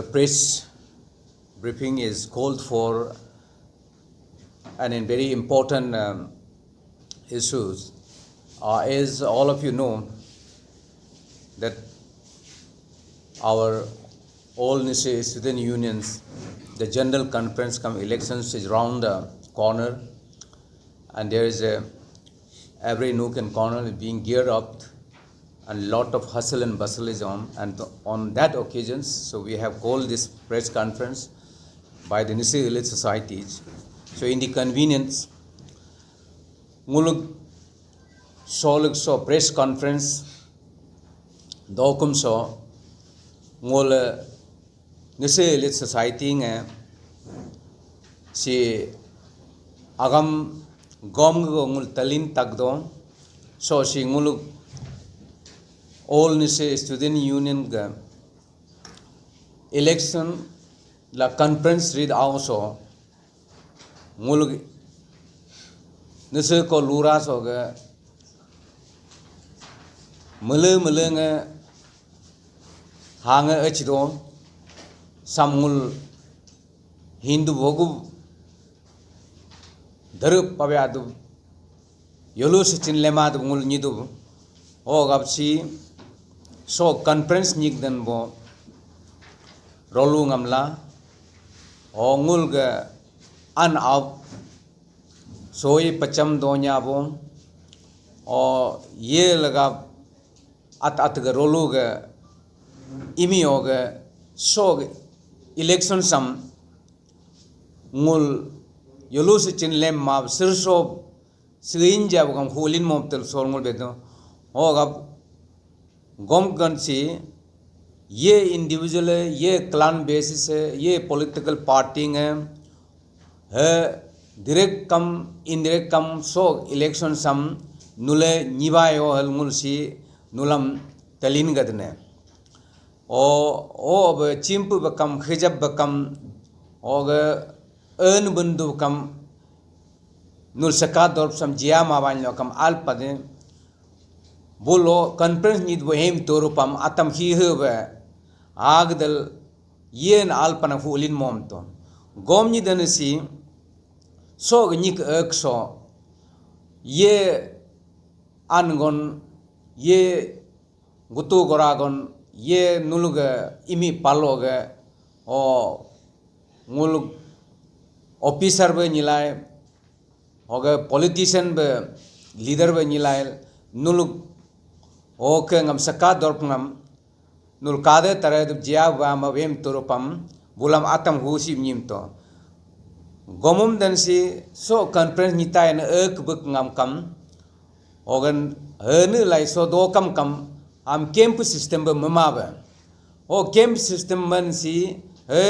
The press briefing is called for and in very important issues. As all of you know, that our all student unions, the general conference come elections is round the corner, and there is every nook and corner is being geared up, and lot of hustle and bustle is on. And on that occasions, so we have called this press conference by the Nisi Village Societies. So in the convenience, muluk soluk so press conference dokum so ngol Nisi Village Society nge si agam gom go ngul talin takdo so si nguluk all Nisi student union ga election la conference read also nguluk Nisi ko lura so ga mele nga hanga achdo samul Hindu bogu daru pavyadu yolu sichin lemad ngul nidu o gapsi so conference nyigdan bo rolu ngamla o ngul ga an ab soi pacham donya bo o ye laga at ga rolu ga imi o ga so election sam ngul yolu sichin lem ma sirso sirin jab gam holin mobtel sol ngul bedo o gab gom gan si ये individual है, ये clan basis है, ये political party है direct कम indirect कम सो election सम नुले निवायो हलमुल सी नुलम तलिन गदने ओ अब chimp बकम खिजब बकम ओग अन बंदु कम null सका दौर सम जिया मावान लो कम आल पदे बोलो कॉन्फ्रेंस नीड वो हेम तोरुपम आतम ही हुए आगदल ये न आलपना फूलिन मोम तो गोम नी दनसी सो निक एक्सो ये अनगोन ये गुतु गोरागोन ये नुलुग इमी पालोग ओ मुलुग ऑफिसर बे निलाय होगे politician bay leader bay निलाय नुलुग okay ngam saka dorpngam nul kade tare jia wa mavem turupam bulam atam husi nyimto gomum dansi so conference nitai na ek buk ngam kam ogan hene lai so do kam am camp system ba mama ba o camp system man si he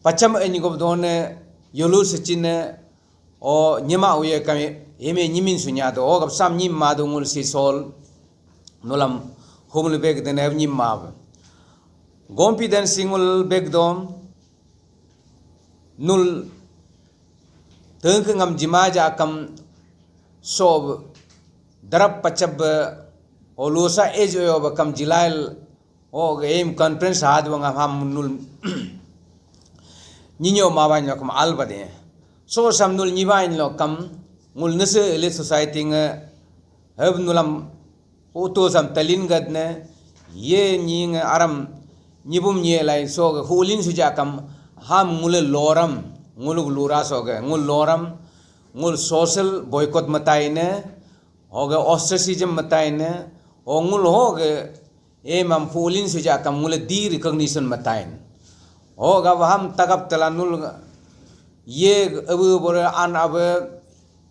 pacham eni go done yolu sichine o nyima uye kam eme nyimin sunya do o gap sam nyim ma do ngul si sol nulam humul beg den ev nyim ma gompi den singul beg dom nul teng ngam jima ja kam sob darab pachab o losa ejo yo ba kam jilail o game conference had wanga ham nul ninyo ma ba nyakam albade so sam nul nyibain lo kam ngul nese ele society nga heb nulam oto sam talin gadne ye nying aram nyibum nye lai so ga hulin suja kam ham ngul loram ngul lura so ga ngul loram ngul social boycott matai ne hoga ostracism matai ne o ngul hoga e mam hulin suja kam ngul di recognition matai hoga ham tagap talanul ye abu bor an abu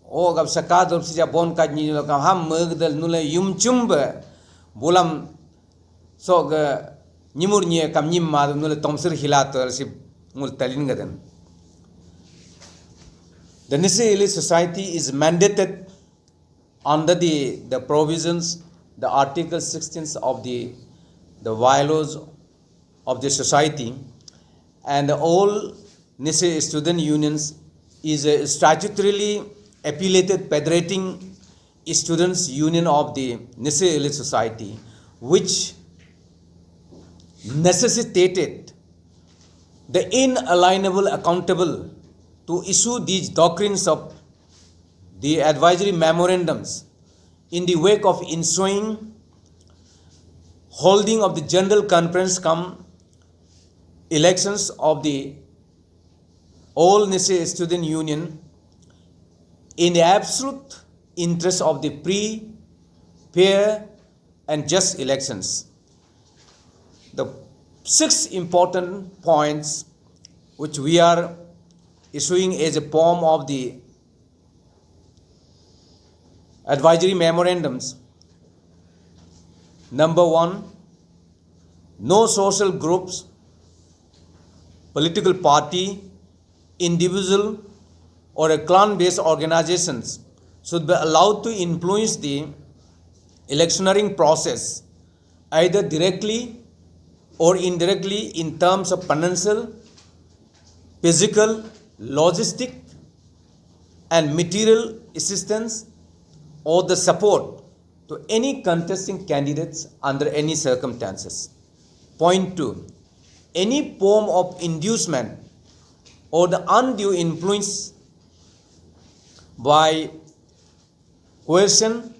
o gab sakador sija bon kaj ni lo kam ham megdal nule yum chumbe bulam so ga nimur nie kam nim ma nule tomsir hilator si mul talin gaden the Nisi Village Society is mandated under the provisions the article 16 of the bylaws of the society, and all Nisi student unions is statutorily affiliated federating students union of the Nisi Village Society, which necessitated the inalienable accountable to issue these doctrines of the advisory memorandums in the wake of ensuing holding of the General Conference come elections of the All National Student Union in the absolute interest of the free, fair and just elections. The 6 important points which we are issuing as a form of the advisory memorandums. Number 1, no social groups, political party, individual or a clan-based organizations should be allowed to influence the electioneering process either directly or indirectly in terms of financial, physical, logistic and material assistance or the support to any contesting candidates under any circumstances. Point 2. Any form of inducement or the undue influence by coercion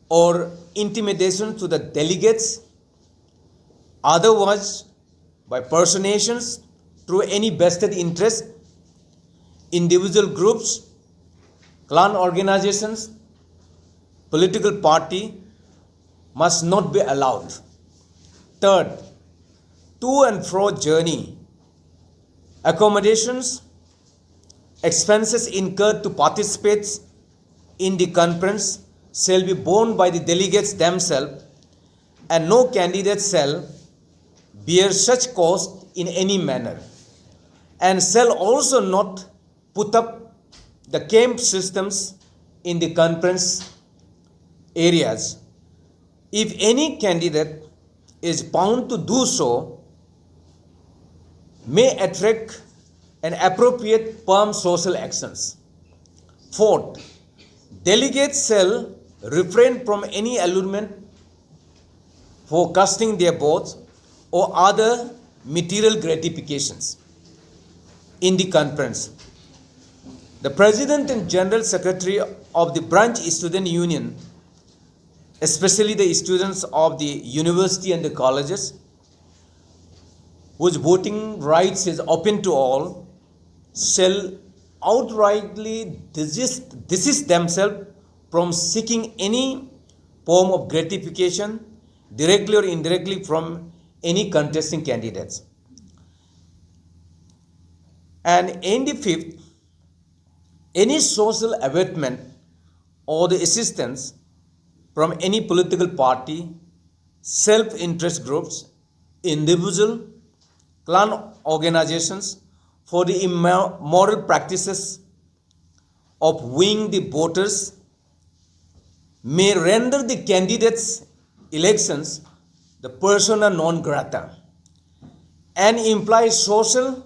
or intimidation to the delegates, otherwise by personations through any vested interest, individual groups, clan organizations, political party must not be allowed. Third, to and fro journey, accommodations, expenses incurred to participate in the conference shall be borne by the delegates themselves, and no candidate shall bear such cost in any manner, and shall also not put up the camp systems in the conference areas. If any candidate is bound to do so, may attract an appropriate firm social actions. Fourth, delegates shall refrain from any allurement for casting their votes or other material gratifications in the conference. The President and General Secretary of the Branch Student Union, especially the students of the university and the colleges, whose voting rights is open to all, shall outrightly desist themselves from seeking any form of gratification, directly or indirectly, from any contesting candidates. And in the fifth, any social abatement or the assistance from any political party, self-interest groups, individual, clan organizations for the immoral practices of wooing the voters may render the candidates' elections the persona non grata and imply social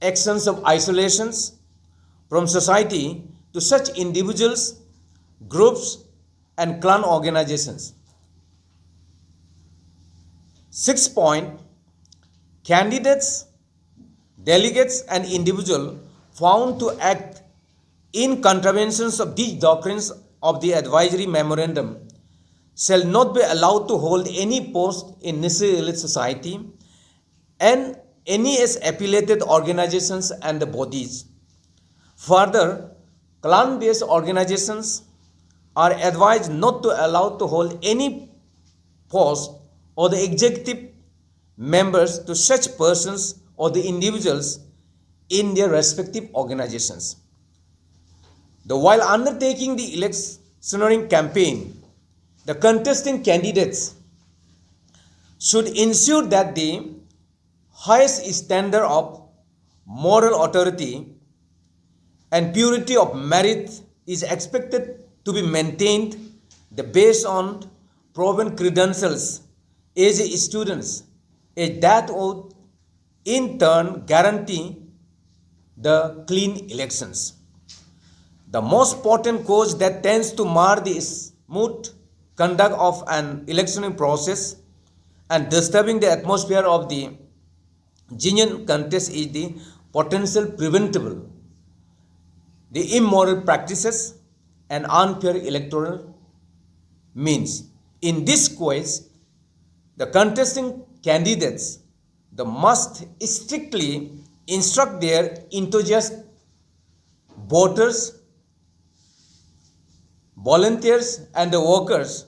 actions of isolations from society to such individuals, groups and clan organizations. 6th point, candidates, delegates and individuals found to act in contraventions of these doctrines of the advisory memorandum shall not be allowed to hold any post in necessary society and any as affiliated organizations and the bodies. Further, clan-based organizations are advised not to allow to hold any post or the executive members to such persons or the individuals in their respective organizations. While undertaking the electioneering campaign, the contesting candidates should ensure that the highest standard of moral authority and purity of merit is expected to be maintained based on proven credentials as students, as that would in turn guarantee the clean elections. The most potent cause that tends to mar the smooth conduct of an electioneering process and disturbing the atmosphere of the genuine contest is the potential preventable, the immoral practices and unfair electoral means. In this case, the contesting candidates the must strictly instruct their enthusiast voters, volunteers and the workers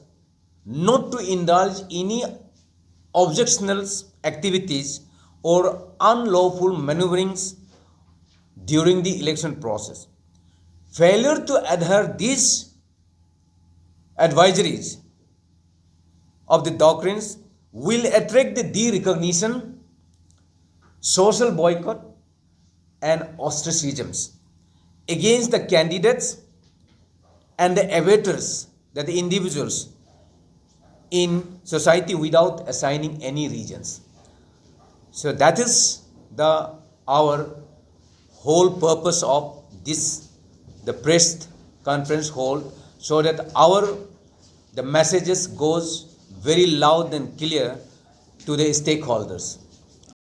not to indulge any objectionable activities or unlawful maneuverings during the election process. Failure to adhere these advisories of the doctrines will attract the de-recognition, social boycott and ostracisms against the candidates and the avatars, that the individuals in society without assigning any regions. So that is the our whole purpose of this the press conference hold, so that our the messages goes very loud and clear to the stakeholders.